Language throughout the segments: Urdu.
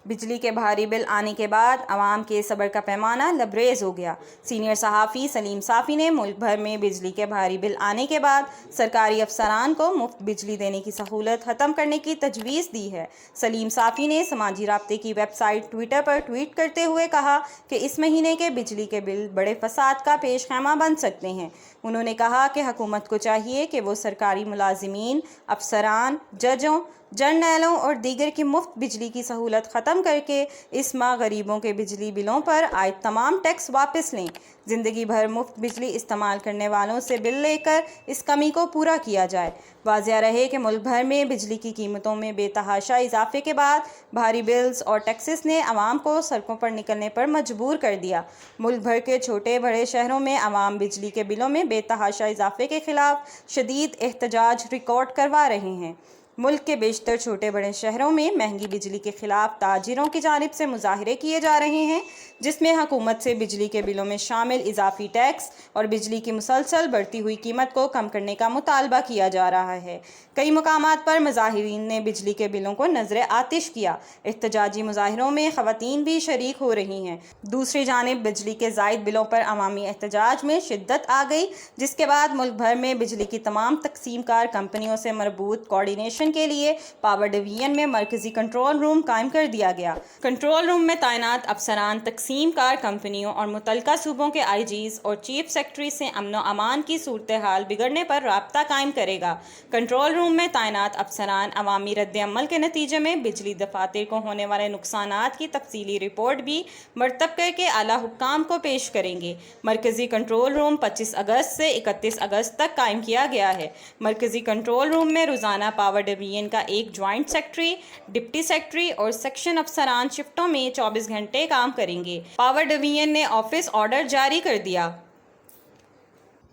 بجلی کے بھاری بل آنے کے بعد عوام کے صبر کا پیمانہ لبریز ہو گیا۔ سینئر صحافی سلیم صافی نے ملک بھر میں بجلی کے بھاری بل آنے کے بعد سرکاری افسران کو مفت بجلی دینے کی سہولت ختم کرنے کی تجویز دی ہے۔ سلیم صافی نے سماجی رابطے کی ویب سائٹ ٹویٹر پر ٹویٹ کرتے ہوئے کہا کہ اس مہینے کے بجلی کے بل بڑے فساد کا پیش خیمہ بن سکتے ہیں۔ انہوں نے کہا کہ حکومت کو چاہیے کہ وہ سرکاری ملازمین، افسران، ججوں، جرنیلوں اور دیگر کی مفت بجلی کی سہولت ختم کر کے اس ماہ غریبوں کے بجلی بلوں پر عائد تمام ٹیکس واپس لیں۔ زندگی بھر مفت بجلی استعمال کرنے والوں سے بل لے کر اس کمی کو پورا کیا جائے۔ واضح رہے کہ ملک بھر میں بجلی کی قیمتوں میں بے تحاشا اضافے کے بعد بھاری بلز اور ٹیکسز نے عوام کو سڑکوں پر نکلنے پر مجبور کر دیا۔ ملک بھر کے چھوٹے بڑے شہروں میں عوام بجلی کے بلوں میں بے تحاشا اضافے کے خلاف شدید احتجاج ریکارڈ کروا رہے ہیں۔ ملک کے بیشتر چھوٹے بڑے شہروں میں مہنگی بجلی کے خلاف تاجروں کی جانب سے مظاہرے کیے جا رہے ہیں، جس میں حکومت سے بجلی کے بلوں میں شامل اضافی ٹیکس اور بجلی کی مسلسل بڑھتی ہوئی قیمت کو کم کرنے کا مطالبہ کیا جا رہا ہے۔ کئی مقامات پر مظاہرین نے بجلی کے بلوں کو نذر آتش کیا۔ احتجاجی مظاہروں میں خواتین بھی شریک ہو رہی ہیں۔ دوسری جانب بجلی کے زائد بلوں پر عوامی احتجاج میں شدت آ گئی، جس کے بعد ملک بھر میں بجلی کی تمام تقسیم کار کمپنیوں سے مربوط کوارڈینیشن کے لیے پاور ڈویژن میں مرکزی کنٹرول روم قائم کر دیا گیا۔ کنٹرول روم میں تعینات افسران تقسیم کار کمپنیوں اور متعلقہ صوبوں کے آئی جیز اور چیف سیکرٹری سے امن و امان کی صورتحال بگڑنے پر رابطہ قائم کرے گا۔ کنٹرول روم میں تعینات افسران عوامی رد عمل کے نتیجے میں بجلی دفاتر کو ہونے والے نقصانات کی تفصیلی رپورٹ بھی مرتب کر کے اعلیٰ حکام کو پیش کریں گے۔ مرکزی کنٹرول روم 25 اگست سے 31 اگست تک قائم کیا گیا ہے۔ مرکزی کنٹرول روم میں روزانہ پاور ڈویژن کا ایک جوائنٹ سیکرٹری، ڈپٹی سیکرٹری اور سیکشن افسران شفٹوں میں 24 گھنٹے کام کریں گے۔ پاور ڈویژن نے آفس آرڈر جاری کر دیا۔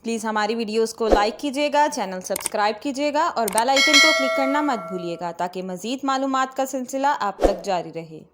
پلیز ہماری ویڈیوز کو لائک کیجیے گا، چینل سبسکرائب کیجیے گا اور بیل آئیکن کو کلک کرنا مت بھولیے گا تاکہ مزید معلومات کا سلسلہ آپ تک جاری رہے۔